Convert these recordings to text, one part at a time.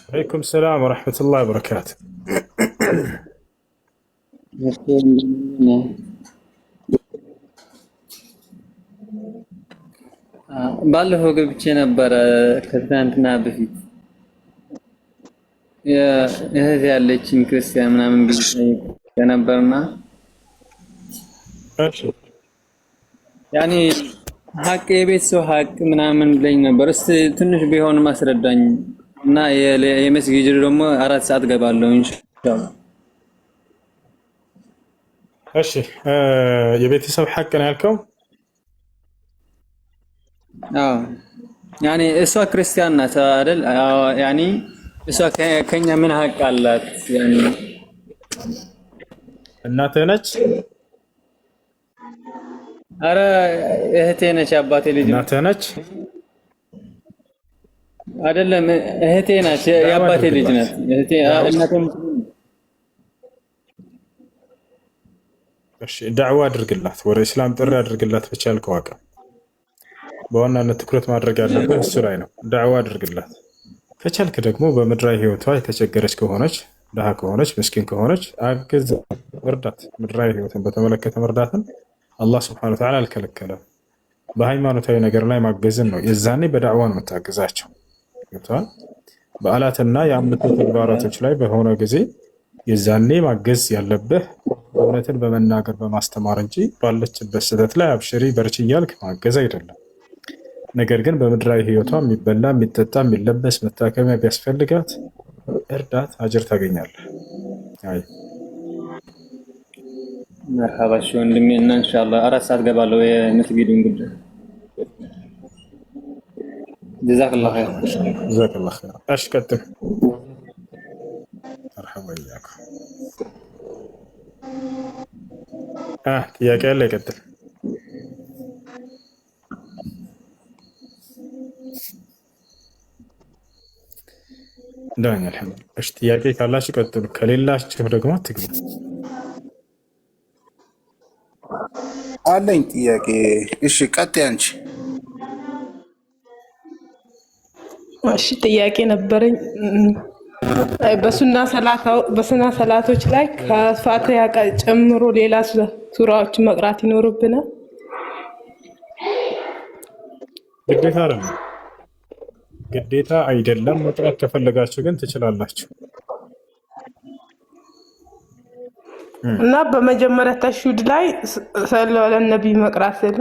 عليكم السلام ورحمة الله وبركاته. ባለፈው ገብቼ ነበረ ከትናንትና በፊት እህት ያለችኝ ክርስቲያን ምናምን ብዬ ነበርና ያኔ ሀቅ የቤት ሰው ሀቅ ምናምን ብለኝ ነበር። እስቲ ትንሽ ቢሆን ማስረዳኝ እና የመስጊድ ደግሞ 4 ሰዓት ገባለሁ ኢንሻአላህ። እሺ የቤተሰብ ሀቅ ነው ያልከው? ያኔ እሷ ክርስቲያን ናት አይደል? ያኔ እሷ ከኛ ምን ሀቅ አላት? ያኔ እናትህ ነች? አረ እህቴ ነች፣ አባቴ ልጅ እናትህ ነች አይደለም፣ እህቴ ናት፣ የአባቴ ልጅ ናት። እህቴ እናቴም እሺ ዳዕዋ አድርግላት፣ ወደ እስላም ጥሪ አድርግላት በቻልከው አቅም። በዋናነት ትኩረት ማድረግ ያለብህ እሱ ላይ ነው። ዳዕዋ አድርግላት። ከቻልክ ደግሞ በምድራዊ ህይወቷ የተቸገረች ከሆነች፣ ድሃ ከሆነች፣ ምስኪን ከሆነች አግዝ፣ እርዳት። ምድራዊ ህይወትን በተመለከተ መርዳትን አላህ ስብሐነሁ ወተዓላ አልከለከለም። በሃይማኖታዊ ነገር ላይ ማገዝን ነው። የዛኔ በዳዕዋ ነው የምታግዛቸው። ገብቶሃል? በዓላትና የአምልኮ ተግባራቶች ላይ በሆነ ጊዜ የዛኔ ማገዝ ያለብህ እውነትን በመናገር በማስተማር እንጂ ባለችበት ስህተት ላይ አብሽሪ በርቺ እያልክ ማገዝ አይደለም። ነገር ግን በምድራዊ ህይወቷ የሚበላ የሚጠጣ የሚለበስ መታከሚያ ቢያስፈልጋት እርዳት፣ አጅር ታገኛለህ። አይ መርሐባሽ ወንድሜ እና ኢንሻአላህ 4 ሰዓት ገባለሁ የመስጊዱን ጉዳይ። ጀዛከላሁ ኸይር። ጀዛከላሁ ኸይር። እሺ ቀጥል። መርሐባ ኢያኩ። ጥያቄ አለ? ይቀጥል። ዳንኤል ሐመድ። እሺ ጥያቄ ካላችሁ ቀጥሉ፣ ከሌላችሁ ደግሞ አትግቡ። አለኝ ጥያቄ። እሺ ቀጥይ አንቺ። እሺ ጥያቄ ነበረኝ። በሱና ሰላቶች ላይ ከፋቲሃ ጨምሮ ሌላ ሱራዎችን መቅራት ይኖርብናል? ግዴታ አይደለም፣ ግዴታ አይደለም። መቅራት ከፈለጋችሁ ግን ትችላላችሁ። እና በመጀመሪያ ተሽሁድ ላይ ሰለላሁ ዐለይሂ ነብይ መቅራት ስለ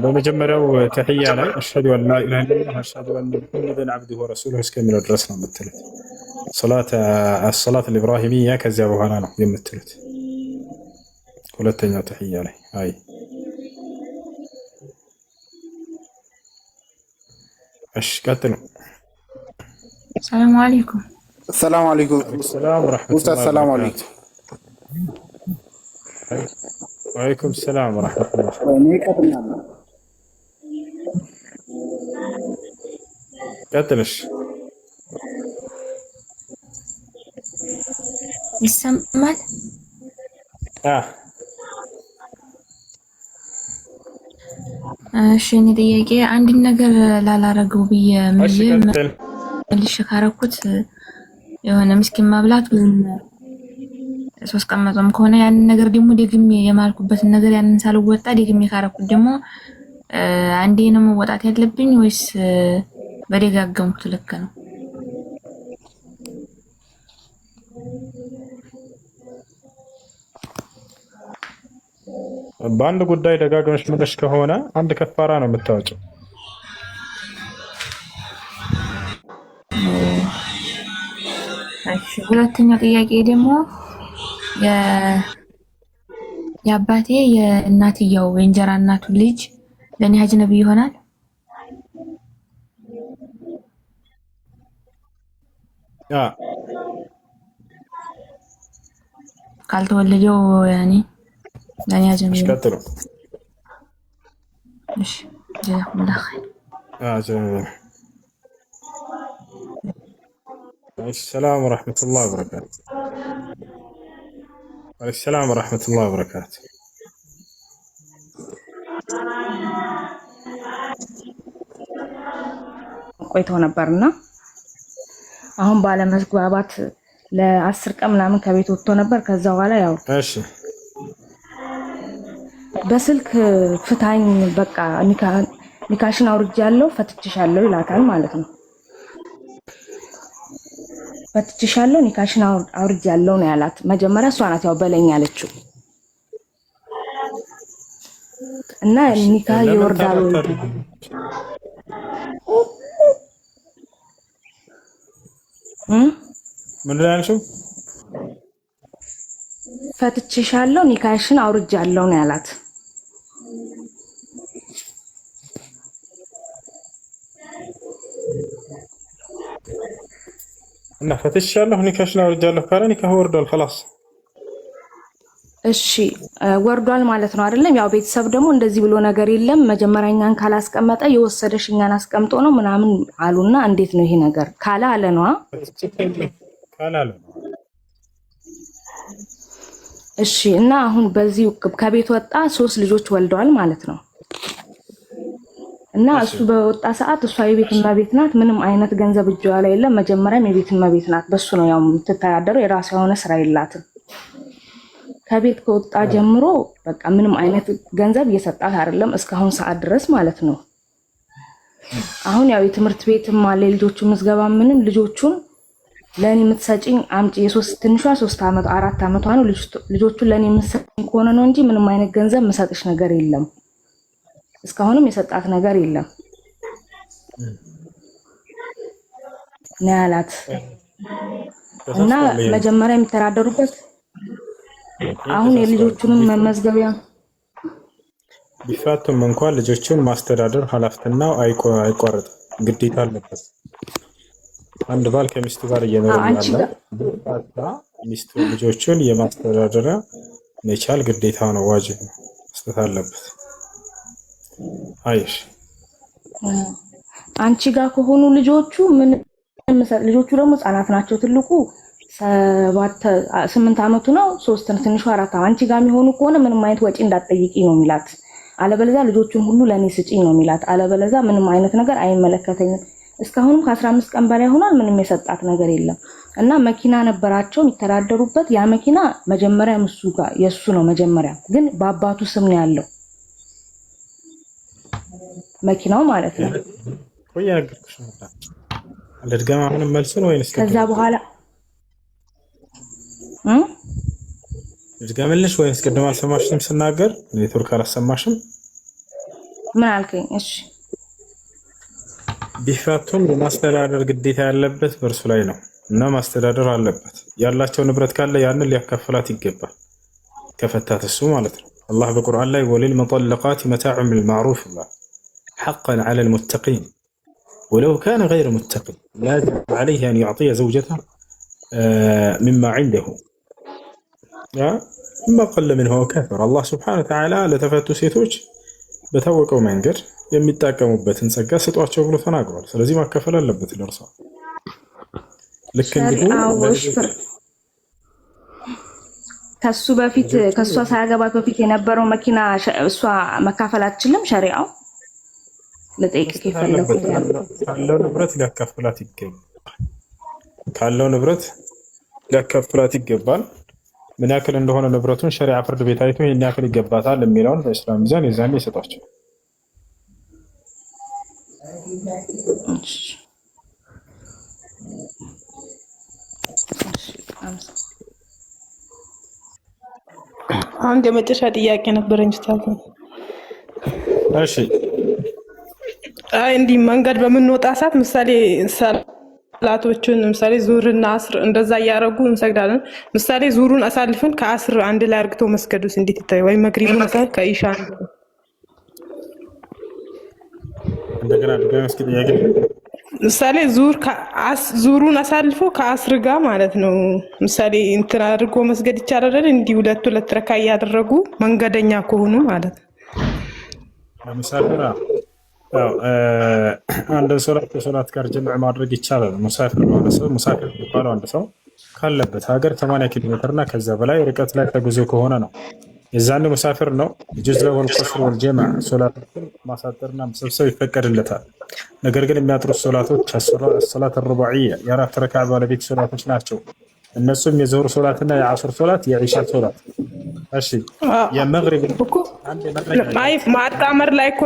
በመጀመሪያው ተህያ ላይ አሽሀዱ አን ላ ኢላሀ ኢለላህ አሽሀዱ አነ ሙሐመደን ዐብዱሁ ወረሱሉሁ እስከሚለው ድረስ ነው የምትሉት። ሰላት አልኢብራሂሚያ ከዚያ በኋላ ነው የምትሉት። ሁለተኛው ተህያ ላይ አይ እሺ ቀጥሉ። ሰላም አለይኩም። ሰላም አለይኩም ሰላም ወራህመቱላህ። ኡስታዝ ሰላም አለይኩም። ወአለይኩም ሰላም ወራህመቱላህ። እኔ ቀጥላለሁ። ቀጥልሽ። ይሰማል? እሺ እኔ ጥያቄ አንድን ነገር ላላረገው ብዬ መልሼ ካረኩት የሆነ ምስኪን ማብላት ወይም 3 ቀን መጾም ከሆነ ያንን ነገር ደግሞ ደግሜ የማልኩበትን ነገር ያንን ሳልወጣ ደግሜ ካረኩት ደግሞ አንዴ ነው መወጣት ያለብኝ ወይስ በደጋገምኩት ልክ ነው? በአንድ ጉዳይ ደጋግመሽ ምለሽ ከሆነ አንድ ከፋራ ነው የምታወጪው። እሺ ሁለተኛው ጥያቄ ደግሞ የአባቴ የእናትየው የእንጀራ እናቱ ልጅ ለኔ አጅነቢ ይሆናል? ካልተወለደው ያኔ ለኔ አጅነቢ ነው። ቀጥሉ። እሺ ጀዛኩሙላህ ኸይር። السلام ورحمة الله وبركاته. السلام ورحمة الله وبركاته. ቆይተው ነበርና አሁን ባለመግባባት ለ10 ቀን ምናምን ከቤት ወጥቶ ነበር። ከዛ በኋላ ያው እሺ በስልክ ፍታኝ በቃ ኒካሽን አውርጃለሁ ፈትቼሻለሁ ይላታል ማለት ነው። ፈትቼሻለሁ ኒካሽን አውርጃለሁ ነው ያላት። መጀመሪያ እሷ ናት ያው በለኝ ያለችው እና ኒካ ይወርዳል ምን ያልሽው? ፈትቼሻለሁ ኒካሽን አውርጃለሁ ነው ያላት። እና ፈትቼሻለሁ ኒካሽን አውርጃለሁ ካለ ኒካህ ወርዷል خلاص። እሺ ወርዷል ማለት ነው አይደለም? ያው ቤተሰብ ደግሞ እንደዚህ ብሎ ነገር የለም መጀመሪያኛን ካላስቀመጠ የወሰደሽኛን አስቀምጦ ነው ምናምን አሉና እንዴት ነው ይሄ ነገር ካለ አለ ነው ካለ አለ። እሺ እና አሁን በዚህ ከቤት ወጣ 3 ልጆች ወልደዋል ማለት ነው። እና እሱ በወጣ ሰዓት እሷ የቤት እመቤት ናት። ምንም አይነት ገንዘብ እጇ ላይ የለም። መጀመሪያም የቤት እመቤት ናት። በሱ ነው ያው የምትተዳደረው። የራሷ የሆነ ስራ የላትም። ከቤት ከወጣ ጀምሮ በቃ ምንም አይነት ገንዘብ እየሰጣት አይደለም እስካሁን ሰዓት ድረስ ማለት ነው። አሁን ያው የትምህርት ቤትም አለ ልጆቹ ምዝገባ ምንም ልጆቹን ለኔ የምትሰጪኝ አምጪ ትንሿ 3 አመት 4 አመቷ ነው። ልጆቹን ለኔ የምትሰጪኝ ከሆነ ነው እንጂ ምንም አይነት ገንዘብ የምሰጥሽ ነገር የለም። እስካሁንም የሰጣት ነገር የለም ነው ያላት። እና መጀመሪያ የሚተዳደሩበት አሁን የልጆቹንም መመዝገቢያ ቢፋቱም እንኳን ልጆቹን ማስተዳደር ኃላፊነቱ አይቋረጥም፣ ግዴታ አለበት። አንድ ባል ከሚስቱ ጋር እየኖረ ያለ ሚስቱ ልጆቹን የማስተዳደሪያ መቻል ግዴታ ነው፣ ዋጅብ ነው፣ መስጠት አለበት። አይሽ አንቺ ጋር ከሆኑ ልጆቹ ልጆቹ ደግሞ ህፃናት ናቸው። ትልቁ 8 አመቱ ነው፣ 3 ትንሹ 4 አንቺ ጋር የሚሆኑ ከሆነ ምንም አይነት ወጪ እንዳትጠይቂ ነው የሚላት። አለበለዚያ ልጆቹን ሁሉ ለኔ ስጪኝ ነው የሚላት። አለበለዚያ ምንም አይነት ነገር አይመለከተኝም። እስካሁንም ከ15 ቀን በላይ ሆኗል። ምንም የሰጣት ነገር የለም። እና መኪና ነበራቸው የሚተዳደሩበት። ያ መኪና መጀመሪያ እሱ ጋር የሱ ነው። መጀመሪያ ግን በአባቱ ስም ነው ያለው መኪናው ማለት ነው። ወይ ያገርኩሽ ነው ለድጋማ ምንም መልስ ነው ወይስ ከዛ በኋላ ልድጋምልሽ ወይስ ቅድም አልሰማሽም ስናገር ኔትወርክ አላሰማሽም? ምን አልከኝ? እሺ ቢፋቱም የማስተዳደር ግዴታ ያለበት በእርሱ ላይ ነው እና ማስተዳደር አለበት። ያላቸው ንብረት ካለ ያንን ሊያካፍላት ይገባል፣ ከፈታት እሱ ማለት ነው። አላህ በቁርአን ላይ ወሊል መጠለቃት መታዑን ቢልማዕሩፍ ይላል። حقا على المتقين ولو كان غير متقي لازم عليه أن يعطي زوجته مما عنده ما قل منه وكثر. الله سبحانه وتعالى لتفتو ሴቶች በታወቀው መንገድ የሚጣቀሙበትን ጸጋ ስጧቸው ብሎ ተናግሯል። ስለዚህ ማከፈል አለበት ለርሷ። ልክ ከሱ በፊት ከሷ ሳያገባት በፊት የነበረው መኪና እሷ መካፈል አትችልም ሸሪዓው ለጠይቅ ይፈልጉ ካለው ንብረት ሊያካፍላት ይገባል። ካለው ንብረት ሊያካፍላት ይገባል። ምን ያክል እንደሆነ ንብረቱን ሸሪዓ ፍርድ ቤት አይቶ ይሄን ያክል ይገባታል የሚለውን በእስላም ሚዛን የዛኔ ይሰጣቸው። አንድ የመጨረሻ ጥያቄ ነበረኝ ስታዘ። እሺ እንዲህ መንገድ በምንወጣ ሰዓት ምሳሌ ሰላቶችን ምሳሌ ዙርና አስር እንደዛ ያያረጉ እንሰግዳለን። ምሳሌ ዙሩን አሳልፈን ከአስር አንድ ላይ አርግቶ መስገዱስ እንዴት ይታይ? ወይ መግሪቡን አሳል ከኢሻ እንደገና መስጊድ ያገኝ ምሳሌ ዙሩን አሳልፎ ከአስር ጋር ማለት ነው። ምሳሌ እንትን አድርጎ መስገድ ይቻላል አይደል? እንዲህ ሁለት ረካ ያደረጉ መንገደኛ ከሆኑ ማለት ነው። ለምሳሌ አንድ ሶላት ጋር ጀምዕ ማድረግ ይቻላል። ሙሳፊር ነው ሰው ሙሳፊር የሚባለው አንድ ሰው ካለበት ሀገር 80 ኪሎ ሜትር እና ከዛ በላይ ርቀት ላይ ተጉዞ ከሆነ ነው የዛን ሙሳፊር ነው يجوز له القصر والجمع ሶላትን ማሳጠርና መሰብሰብ ይፈቀድለታል። ነገር ግን የሚያጥሩት ሶላቶች الصلاه الرباعيه የአራት ረካዓ ባለቤት ሶላቶች ናቸው። እነሱም የዙህር ሶላትና የዓስር ሶላት የኢሻ ሶላት። እሺ የመግሪብ ማይፍ ማጣመር ላይ እኮ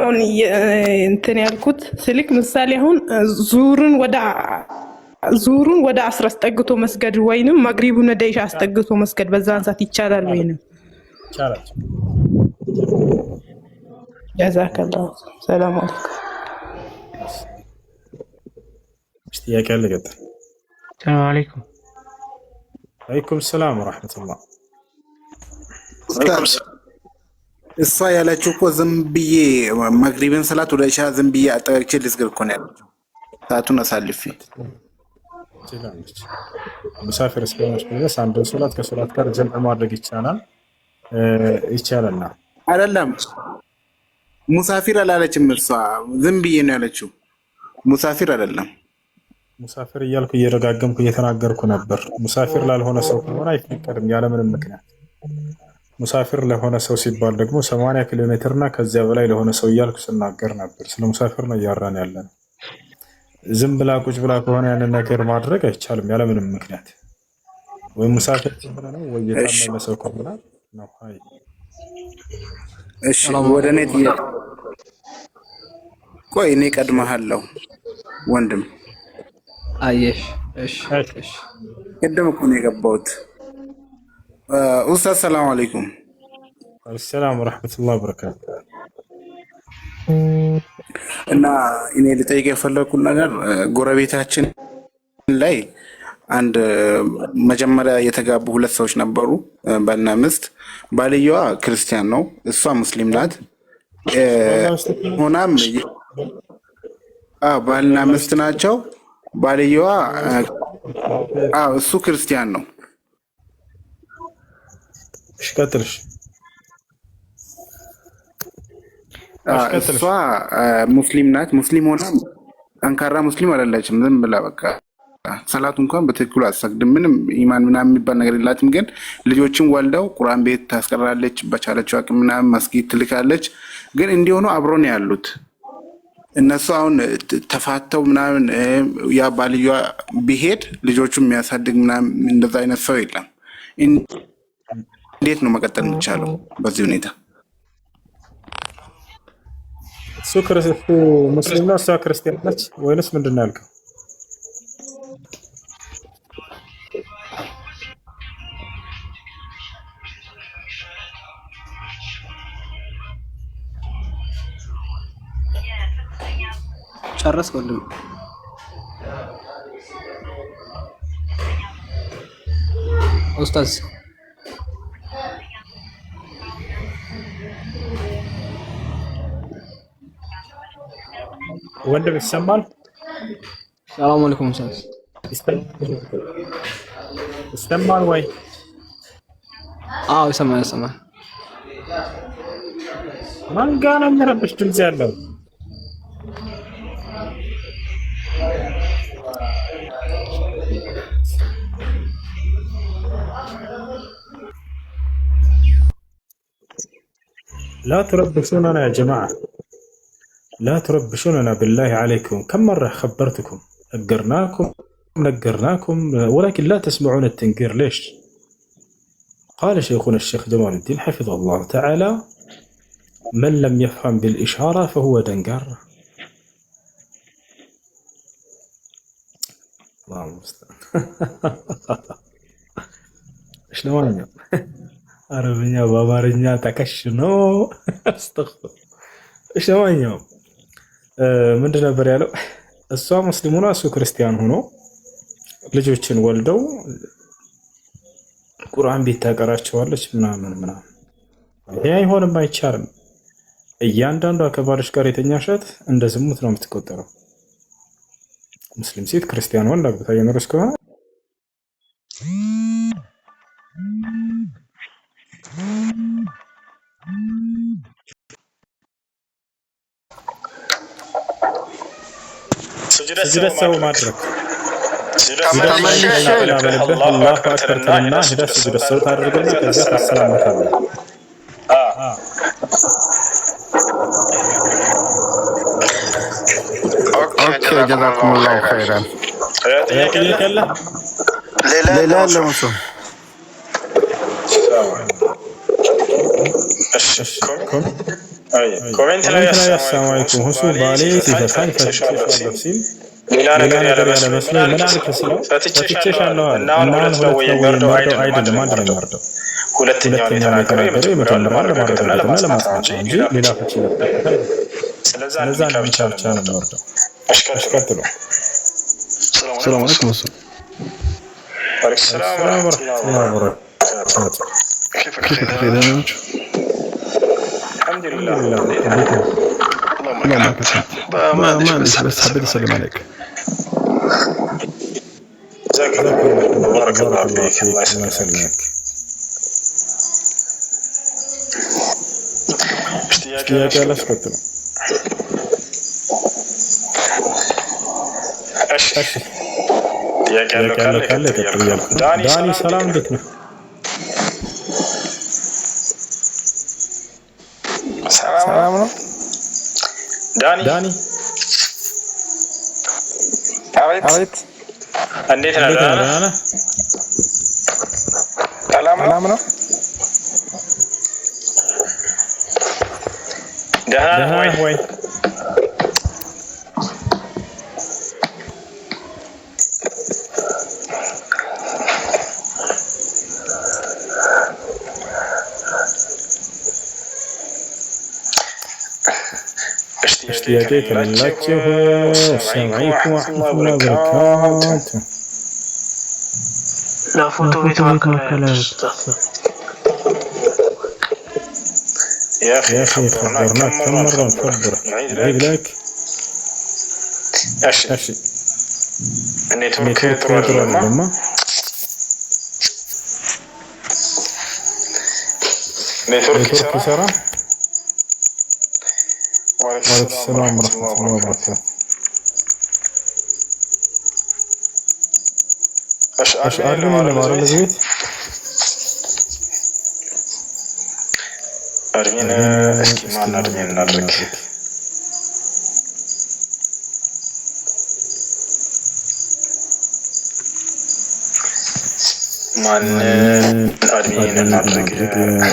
እንትን ያልኩት ስልክ ምሳሌ አሁን ዙሩን ወደ አስር አስጠግቶ መስገድ ወይንም መግሪቡን ወደ ኢሻ አስጠግቶ መስገድ በዛን ሰዓት ይቻላል ወይንም ይቻላል? ጀዛከላሁ። ሰላም አለይኩም። ጥያቄ አለ? ቀጥል። ሰላም አለይኩም። ወአለይኩም ሰላም ወራህመቱላህ። እሷ ያለችው እኮ ዝም ብዬ መግሪብን ሰላት ወደ ኢሻ ዝም ብዬ አጠጋግቼ ልስገድ እኮ ነው ያለችው። ሰዓቱን አሳልፌ ትችላለች። ሙሳፊር እስከሆነች ድረስ አንድ ሶላት ከሶላት ጋር ጀምዕ ማድረግ ይቻላልና አይደለም። ሙሳፊር አላለችም እሷ፣ ዝም ብዬ ነው ያለችው። ሙሳፊር አይደለም። ሙሳፊር እያልኩ እየረጋገምኩ እየተናገርኩ ነበር። ሙሳፊር ላልሆነ ሰው ከሆነ አይፈቀድም ያለምንም ምክንያት። ሙሳፊር ለሆነ ሰው ሲባል ደግሞ 80 ኪሎ ሜትር እና ከዚያ በላይ ለሆነ ሰው እያልኩ ስናገር ነበር። ስለ ሙሳፊር ነው እያወራን ያለነው። ዝም ብላ ቁጭ ብላ ከሆነ ያንን ነገር ማድረግ አይቻልም ያለምንም ምክንያት። ወይ ሙሳፊር ከሆነ ነው ወይ የታመመ ሰው ከሆነ ነው። አይ እሺ፣ ወደ እኔ ጥያቄ። ቆይ እኔ ቀድመሃለሁ ወንድም። አየሽ። እሺ ቅድም እኮ ነው የገባሁት። ኡስታዝ ሰላም አለይኩም። ሰላም ወራህመቱላሂ ወበረካቱ። እና እኔ ልጠይቅ የፈለኩት ነገር ጎረቤታችን ላይ አንድ መጀመሪያ የተጋቡ ሁለት ሰዎች ነበሩ፣ ባልና ሚስት። ባልየዋ ክርስቲያን ነው፣ እሷ ሙስሊም ናት። ሆናም ባልና ሚስት ናቸው። ባልየዋ እሱ ክርስቲያን ነው። እሺ ቀጥልሽ። እሷ ሙስሊም ናት። ሙስሊም ሆና ጠንካራ ሙስሊም አይደለችም። ዝም ብላ በቃ ሰላቱ እንኳን በትክክሉ አትሰግድም። ምንም ኢማን ምናምን የሚባል ነገር የላትም። ግን ልጆችን ወልደው ቁርአን ቤት ታስቀራለች፣ በቻለችው አቅም ምናምን መስጊድ ትልካለች። ግን እንዲሆኑ አብሮ ነው ያሉት እነሱ። አሁን ተፋተው ምናምን ያ ባልየዋ ቢሄድ ልጆቹ የሚያሳድግ ምናምን እንደዛ አይነት ሰው የለም። እንዴት ነው መቀጠል የሚቻለው በዚህ ሁኔታ? እሱ ሙስሊም ነው፣ እሷ ክርስቲያን ነች ወይንስ ምንድን ነው ያልከው? ጨረስክ ወንድም? ኡስታዝ ወንድም ይሰማል? ሰላም አለይኩም ኡስታዝ። ይሰማል ወይ? ይሰማል። ማን ጋር ነው የሚረብሽ ድምጽ ያለው? لا تربشوننا يا جماعة، لا تربشوننا بالله عليكم. كم مرة خبرتكم، نقرناكم ولكن لا تسمعون التنقير. ليش؟ قال شيخنا الشيخ جمال الدين حفظه الله تعالى: من لم يفهم بالإشارة فهو دنقر. الله المستعان. شلون አረብኛ በአማርኛ ተከሽኖ አስተግፍር። እሺ ለማንኛውም ምንድን ነበር ያለው? እሷ ሙስሊም ሆና እሱ ክርስቲያን ሆኖ ልጆችን ወልደው ቁርአን ቤት ታቀራቸዋለች ምናምን። ይሄ አይሆንም፣ አይቻልም። እያንዳንዷ ከባሎች ጋር የተኛሻት እንደ ዝሙት ነው የምትቆጠረው። ሙስሊም ሴት ክርስቲያን ወንድ አግብታ እየኖረች ከሆነ سجد سووا ማድረግ አላሁ አክበር ትልና ሄደህ ስጁድ ሰው ታደርግና ከዚያ ታሰላምታለህ። ኦኬ ጀዛኩሙላሁ ኸይራን። ጥያቄ አለ? ሌላ ያለ መስሎ ኮሜንት ላይ አሰላሙ አለይኩም ሁሱ ባሌ ሲፈታኝ ፈትቼሻለሁ ሲል ሌላ ነገር ያለ መስሎኝ ምን አልክ ስለው ፈትቼሻለሁ እና አሁን ሁለት ነው የሚወርደው አይደለም አንድ ነው የሚወርደው። ሁለተኛውን የተናገረው የመጀመሪያውን ለማረጋገጥና ለማጽናት ነው እንጂ ሌላ ፍቺ ነበር። ስለዛ አንድ ብቻ ነው የሚወርደው። አሽከርክሎ ሰላም አለይኩም ሁሱ ሰላም ወራህመቱላሂ ወበረካቱ كيف دايما الحمد لله اللهم لك الحمد ما عنديش بس حبيت اسلم عليك جزاك الله بارك الله فيك الله يسلمك اشتياق على سكتنا اشي اشتياق على داني سلام عليكم ሰላም ነው ዳኒ አቤት እንዴት ነህ ደህና ነህ ሰላም ነው ደህና ነህ ወይ ጥያቄ ከሌላችሁ ሰላም አለይኩም ወራህመቱላሂ ወበረካቱ ለፎቶ ቤት ማከለ يا اخي خبرنا كم مره نخبر عيب لك ايش النتورك يضرب لما نتورك يسرى وعليكم السلام ورحمة الله وبركاته أشعر من اللي مارا لزويت أرمينا اسكي ما نرمين نرك من أرمينا نرك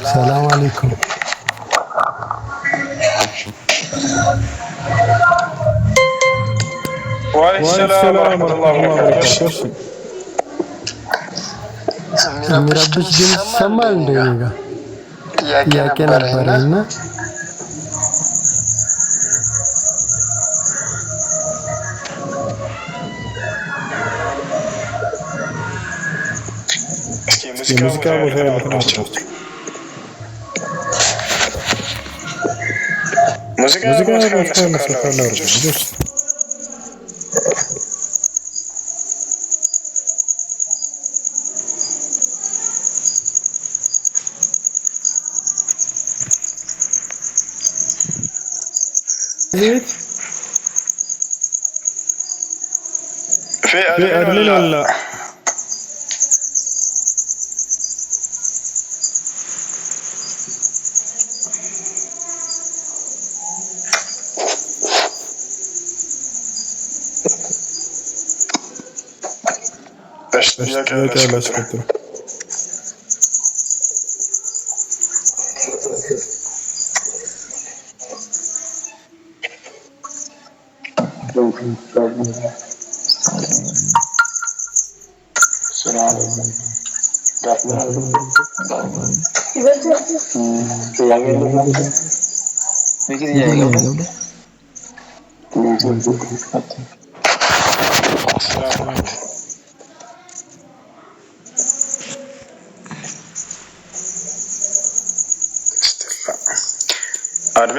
السلام عليكم وعليكم السلام ورحمة الله وبركاته የሚረብሽ ድምፅ ይሰማል እንደ እኔ ጋር ጥያቄ ነበረና የሙዚቃ ቦታ ያለፈናቸው ሙዚቃ ቦታ ያለፈናቸው ልጆች في أدمن ولا اشتياق على سكتنا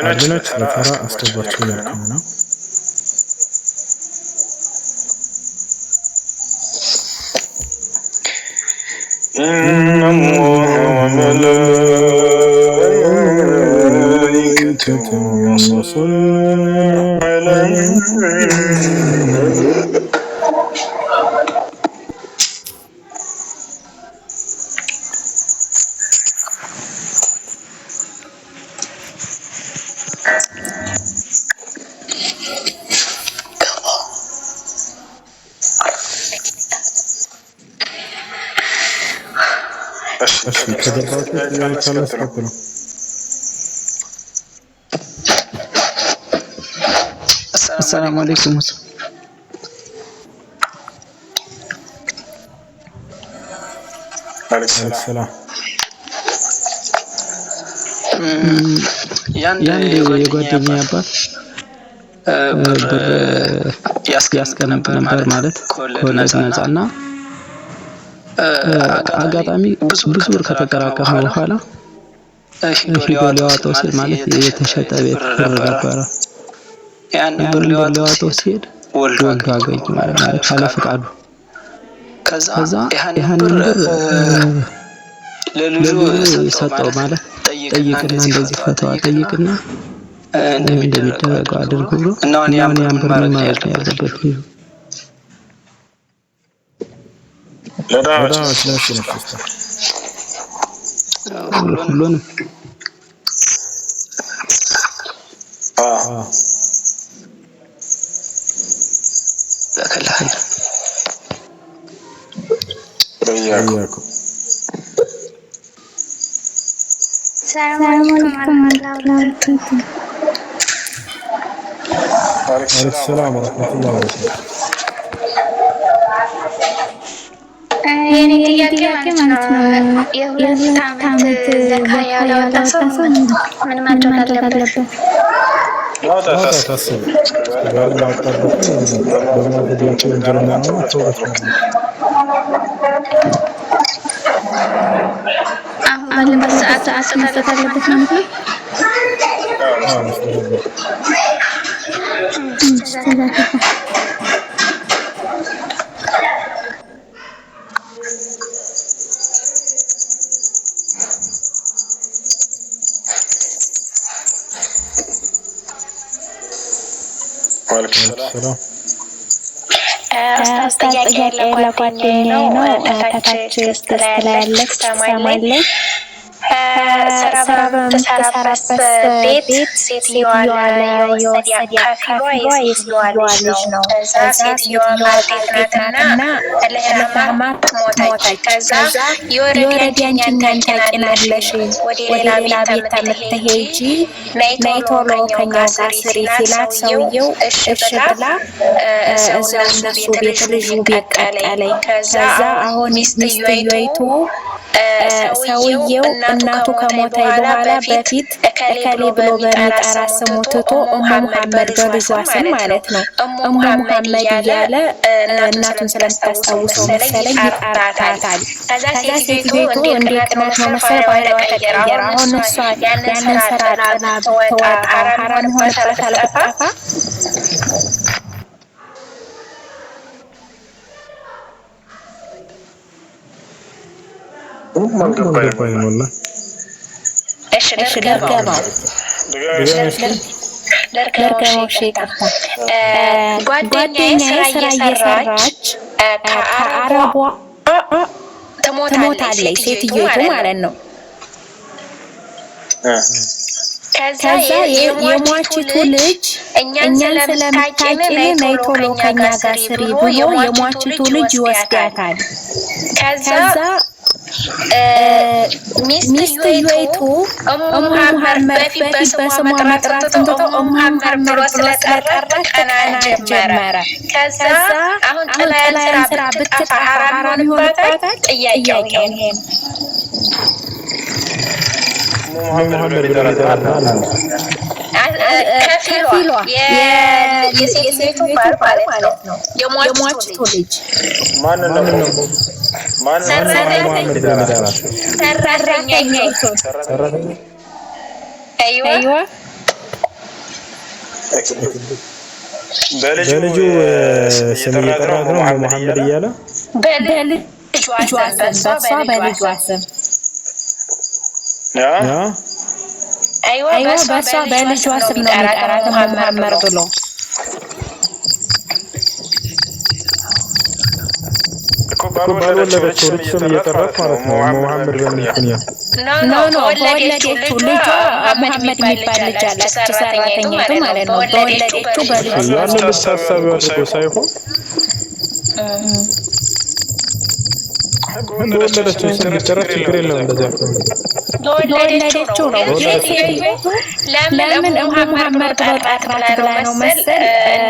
አድሚኖች በተራ አስገባችሁ ያልኩኝ ነው። إن الله وملائكته يصلون على النبي. السلام عليكم. عليكم السلام. ያንድ የጓደኛ አባት ብር ያስቀምጥ ነበር ማለት ከወለድ ነፃና አጋጣሚ ብዙ ብር ከተጠራቀመ በኋላ ሂዶ ሊያወጣው ሲል ማለት የተሸጠ ቤት ብር ነበረ። ያን ብር ሊያወጣው ሲሄድ ወልዶ አገኘ ማለት ካለ ፈቃዱ። ከዛ ያን ብር ለልጁ ሰጠው ማለት ጠይቅና እንደዚህ ፈተዋ ጠይቅና እንደሚደረገው አድርጎ ብሎ እና ያን ብር ማለት ነው ያለበት ልጁ ሁሉንም السلام عليكم ورحمة الله وبركاته. وعليكم السلام ورحمة الله وبركاته. የኔ ጥያቄ ማለት ነው የሁለት ዓመት ዘካ ያላወጣ ሰው ምን ማድረግ አለበት? ማውጣት አስብ ጋር ማውጣት በማድረጋቸው ወንጀለኛ ነው ተወበት ነው። አሁን ባለበት ሰዓት መስጠት አለበት ማለት ነው። ኡስታዝ ጥያቄ ለጓደኛዬ ነው ከታች ስትላለች ትሰማለች። ስራ በምትሰራበት ቤት ሴትዮዋ የወሰደ ከፊሏ የሴትዮዋ ልጅ ነው። ከዛ ሴትዮዋ ባልቴት ናትና ለህማማት ሞተች። ከዛ የወረዲ አንቺን ታውቂናለሽ ወደ ሌላ ቤት ከምትሄጂ ነይ ቶሎ ከኛ ጋር ስሪ ሲላት ሰውየው እሺ ብላ እዛው እነሱ ቤት ልጁ ቤት ቀጠለኝ። ከዛ አሁን ሚስትየይቱ ሰውየው እናቱ ከሞተ በኋላ በፊት እከሌ ብሎ በሚጠራ ስሙ ትቶ እሙ መሐመድ በልጇ ስም ማለት ነው እሙ መሐመድ እያለ እናቱን ስለምታስታውሰው መሰለኝ ይጠራታል። ከዛ ሴትዮቱ እንደ ቅናት ነው መሰለኝ ባህሪዋ ተቀየረ። አሁን እሷ ያንን ስራ ጥላ ብትወጣ ሐራም ይሆንባታል ብትጠፋ? ጓደኛዬ ስራ እየሰራች ከአረቧ ትሞታለች ሴትዮቱ ማለት ነው። ከዛ የሟቺቱ ልጅ እኛን ስለምታውቂን ነይ ቶሎ ከኛ ጋር ስሪ ብሎ የሟቺቱ ልጅ ይወስዳታል። ከዛ ሚስትየይቱ እሙ መሐመድ በፊት በስሟ መጥራት ትቶ እሙ መሐመድ ብሎ ስለጠራት ቀና ጀመረ። ከዛ አሁን ጥላያን ስራ ብትጠፋ ሐራም ይሆንባታል? ጥያቄው ይሄ ነው። መሐመድ ብሎ ይጠራል ከፊሏ የሴትዮቱ ባል ማለት ነው የሟቺቱ ልጅ ማንን ነው ሰራተኛይቱ በልጁ ስም እየጠራት ነው መሐመድ እያለ በልጁ በሷ በልጇ ስም አይዋ በሷ በልጇ ስም ነው የሚጠራት መሐመድ ብሎ ባልወለደችው ልጅ ስም እየጠራት ማለት ነው። መሐመድ በምን ምክንያት? ኖ በወለደችው ልጇ መሐመድ የሚባል ልጅ አላት። ሰራተኛይቱ ማለት ነው። በወለደችው በልጇ ያንን ልታሳቢ አድርጎ ሳይሆን በወለደችው ስም ቢጠራ ችግር የለውም። እንደዚያ በወለደችው ነው። ለምን መሐመድ ጠራት ብላ ነው መሰል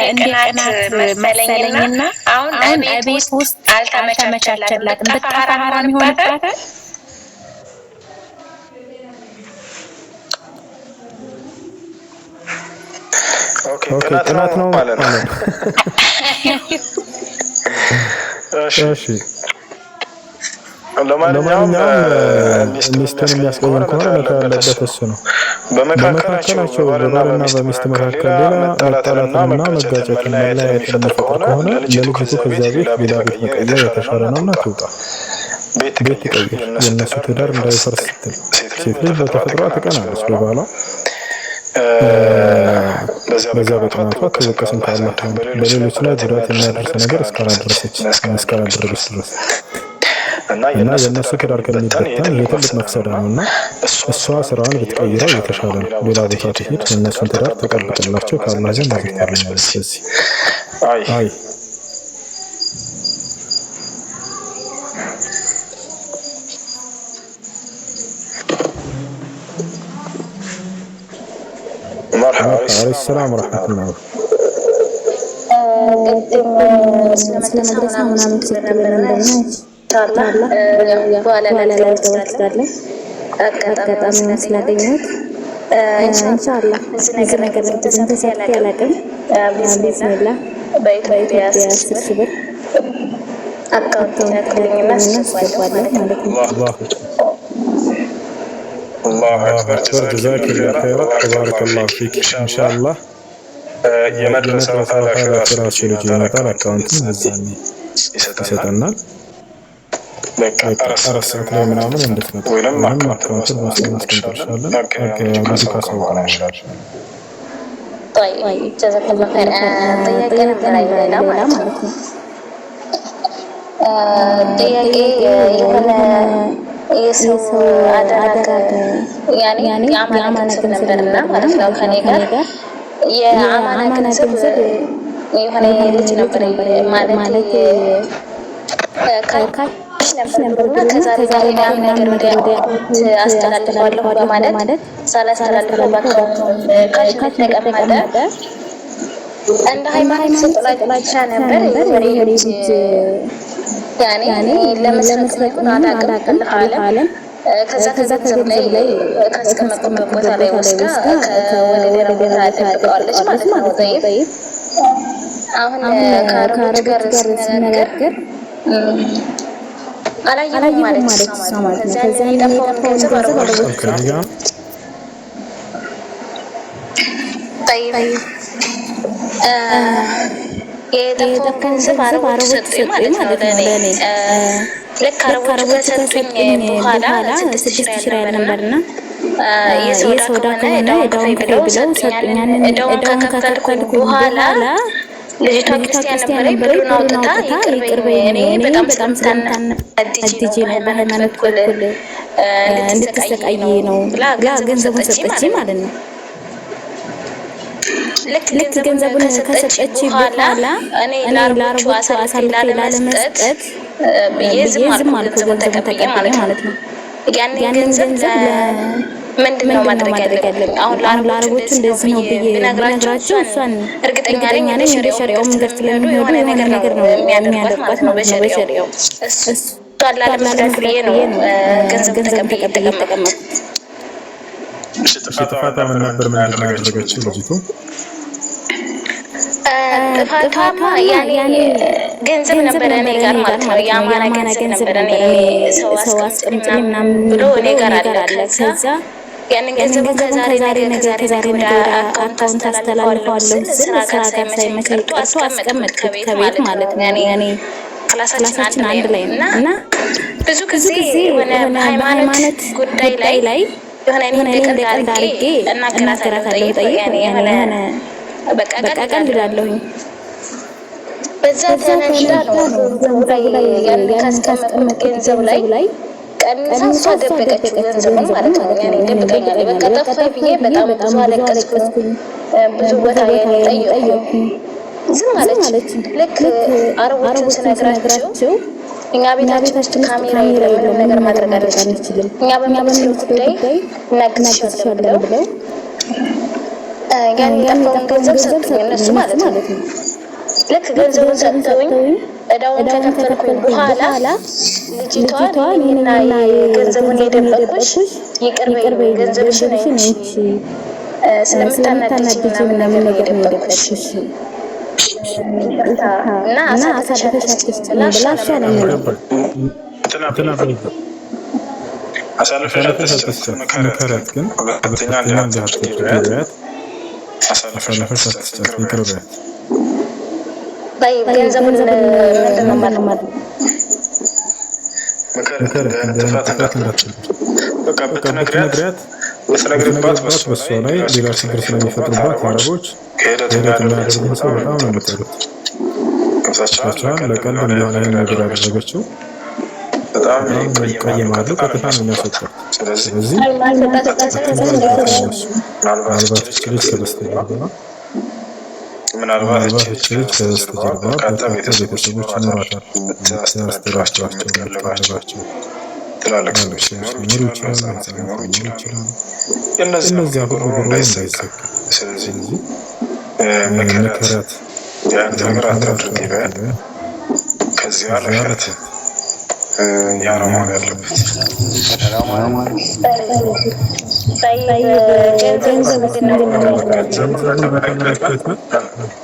እንደ ቅናት መሰለኝና አሁን ቤት ውስጥ አልተመቻቸላትም። ብትጠፋ ሐራም ይሆንባታል። ኦኬ ቅናት ነው ማለት ነው። እሺ ለማንኛውም ሚስቱን የሚያስቀይም ከሆነ መተው ያለበት እሱ ነው። በመካከላቸው በባልና በሚስት መካከል ሌላ መጣላትና መጋጨትና መለያየት የሚፈጥር ከሆነ ለልጅቱ ከዚያ ቤት ሌላ ቤት መቀየር የተሻለ ነውና ትውጣ። ቤት ትቀይር። የእነሱ ትዳር እንዳይፈርስ ስትል ሴት ልጅ በተፈጥሯ ትቀናለች በባሏ። በዚያ በቅናቷ ትወቀስም ከአላህ በሌሎች ላይ ጉዳት የሚያደርስ ነገር እስካላደረገች ድረስ እና የእነሱ ትዳር ከሚበተን የትልቅ መፍሰዳ ነውና እሷ ስራዋን ብትቀይረው የተሻለ ነው። ሌላ ቦታ ትሄድ፣ የእነሱን ትዳር ተቀብጥላቸው ከአላህ ዘንድ አጅር ታገኛለች። ስለዚህ አይ عليه السلام ورحمة الله ስለመድረሳ ምናምን በኋላ ላልገባ ትችላለህ። አጋጣሚ ስላገኘሁት ኢንሻአላህ እዚህ ነገር ተሳትፌ አላውቅም። ቢስሚላህ በኢትዮጵያ 10 ሺህ ብር አካውንት ተከለኝና አስገባለሁ ማለት ነው። الله أكبر جزاك الله خيرا تبارك الله فيك إن شاء الله የመድረሳ ኃላፊ ራሱ ልጅ ይመጣል። አካውንቱን እዛኔ ይሰጠናል። በቃ አራት ሰዓት ላይ ምናምን እንድትመጣ ወይም አካውንቱን ማስቀመጥሻለን። ብዙ ካሳውቀናል። طيب جزاك الله خير ጥያቄ ነበር ሌላ ማለት ነው። ጥያቄ የሆነ የሰው አደረገ ያኔ የአማና ገንዘብ ነበርና ማለት ነው ከኔ ጋር የአማና ገንዘብ የሆነ ልጅ ነበር ማለት ካሽ ነበርና ከዛሬ ጋር ነገር ወዲያ አስተላልፋለሁ በማለት ሳላስተላልፈው በአካውንት ካሽ ተቀመጠ። እንደ ሃይማኖት ጥላቻ ነበር ይሄ ልጅ ያኔ ለመስረቅ አላውቅም አላለም። ከዛ ገንዘብ ላይ ካስቀመጥኩበት ቦታ ላይ ወስዳ ወደ ሌላ ቦታ አደርገዋለች ማለት ነው። ጠይብ አሁን ከአረቦች ጋር ስንነጋገር አላየሁም ማለት ነው። ከዛ የጠፋውን ገንዘብ አረቦች ጠይብ የጠፋውን ገንዘብ አረቦች ሰጡኝ ማለት ነው ለእኔ። ልክ አረቦች ከሰጡኝ በኋላ 6,000 ሪያል ነበርና የሰውዳ ከሆነ እዳውን ክፈል ብለው ሰጡኝ። ያንን እዳውን ከከፈልኩኝ በኋላ ልጅቷ ክርስቲያን ነበረች። ብሩን አውጥታ ይቅር በይኝ እኔ በጣም ስለምታናድጂ ነው በሃይማኖት በኩል እንድትሰቃይ ነው ብላ ገንዘቡን ሰጠችኝ ማለት ነው። ልክ ገንዘቡን ከሰጠች በኋላ እኔ ለአረቦቹ አሳልፌ ላለመስጠት ብዬ ዝም አልኩ። ገንዘቡን ተቀብዬ ማለት ነው። ያንን ገንዘብ ምንድነው ማድረግ ያለብኝ? አሁን ለአረቦቹ እንደዚህ ነው ብዬ ብነግራቸው እሷን እርግጠኛ ነኝ እንደ ሸሪዓው መንገድ ስለሚሄዱ የሆነ ነገር ነው የሚያደርጓት ነው በሸሪዓው። እሷን ላለመስጠት ብዬ ነው ገንዘብ ተቀብዬ የተቀመጥኩት። ጥፋቷ ምን ነበር? ምንድን ነው ያደረገችው ልጅቱ? ጥፋቷማ ያኔ ገንዘብ ነበረ እኔ ጋር ማለት ነው። የአማና ገንዘብ ነበረ እኔ ሰው አስቀምጪ ምናምን ብሎ እኔ ጋር አለ። ከዛ ያንን ገንዘብ ከዛሬ ነገ ወደ አካውንት አስተላልፈዋለሁ ስል ስራ ጋር ሳይመቸኝ ቀርቶ አስቀመጥኩት ከቤት ማለት ነው። ያኔ ክላሳችን አንድ ላይ ነው እና ብዙ ጊዜ የሆነ በሃይማኖት ጉዳይ ላይ የሆነ እንደ ቀልድ አድርጌ እናገራታለሁ። ያኔ የሆነ በቃ ቀልዳለሁኝ። በዛ ተነሽዳ ነው ገንዘቡ ላይ ያንን ካስቀመጥኩት ገንዘብ ላይ ቀንሳ እሷ ደበቀችው ገንዘቡን ማለት ነው። ያኔ ደብቀኛለች። በቃ ጠፋኝ ብዬ በጣም ብዙ አለቀስኩኝ። ብዙ ቦታ ያኔ ጠየቅኩኝ። ዝም አለች። ልክ አረቦችን ስነግራቸው እኛ ቤታችን ካሜራ የለም፣ ምንም ነገር ማድረግ አንችልም፣ እኛ በሚመስለው ጉዳይ እናግዝሻለን ብለው ያን የጠፋውን ገንዘብ ሰጡኝ እነሱ ማለት ነው። ልክ ገንዘቡን ሰጥተውኝ እዳውን ከከፈልኩኝ በኋላ ልጅቷን እኔና ገንዘቡን የደበቅኩሽ ይቅር በይኝ፣ ገንዘብሽን እንቺ ስለምታናድጂኝ ምናምን ነገር የደበቅኩሽ እና አሳልፈሻለሽ ብላሽ ነው አሳልፈሻለሽ መከራት ግን ሁለተኛ እንዳትደረያት አሳልፈሻለሽ ይቅርበያት ባይ ገንዘቡን ምንድነው ማለት መከራት ጥፋት በቃ በተነግሪያት በተነግሪባት በሷ ላይ ሌላ ችግር ስለሚፈጥሩባት አረቦች ሄደት የሚያደርጉን ሰው በጣም ነው የምጠሉት። ከሳቸውን ለቀልድ እንዲሆን ይህን ነገር ያደረገችው በጣም ይቀየማሉ። ቀጥታ ነው የሚያስወጣት። ስለዚህ ምናልባት እች ልጅ ከበስተጀርባ በርካታ ቤተሰቦች ይኖራታል። የምታስተዳድራቸው፣ የምትቀልባቸው ትላልቅ ሰዎች ሊኖሩ ይችላሉ፣ ህፃናት ሊኖሩ ይችላሉ። እነዚያ ሁሉ እንዳይዘጋ ስለዚህ መከራት ያን ነገር አታድርጊ በያት። ከዚህ አለፊያት ያ ነው መሆን ያለበት።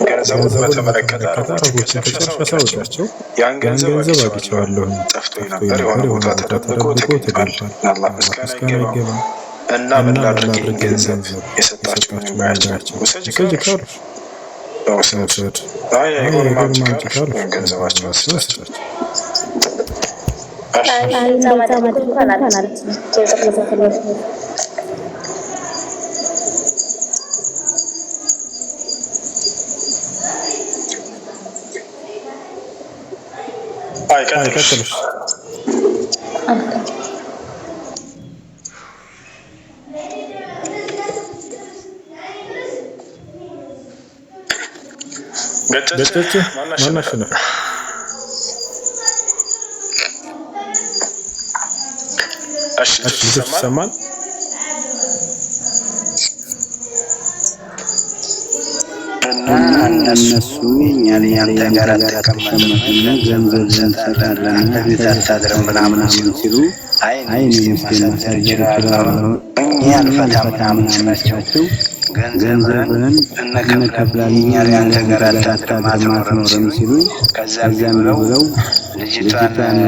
ገንዘቡን በተመለከተ አረቦችን ከጨረሻ ሳወጣቸው ያን ገንዘብ አግኝቼዋለሁ፣ ጠፍቶኝ ነበር፣ የሆነ ቦታ ተደብቆ ተገኝቷል፣ አላህ ምስጋና ይገባ እና ምን ላድርግ ገንዘብ የሰጣችሁኝ ባያቸው ውሰጅ ካሉ በውሰድ አይሆን ማንጭ ካሉ ገንዘባቸው ወስዳቸው አይቀጥልሽ ገጨች ማን አሸነፈ? እሺ ይሰማል። እና እነሱ እኛን ያንተ ጋር ተቀመጥን ገንዘብ እንሰጣለን ቤት አታድርም ምናምን ሲሉ አይ ምስኪን ማሳጅራለሁ እኛ አልፈታም ምናምን ስላቸው ገንዘብን እንከፍላለን እኛ ያንተ ጋር አታድርም አትኖርም ሲሉ ከዛም ብለው ልጅቷን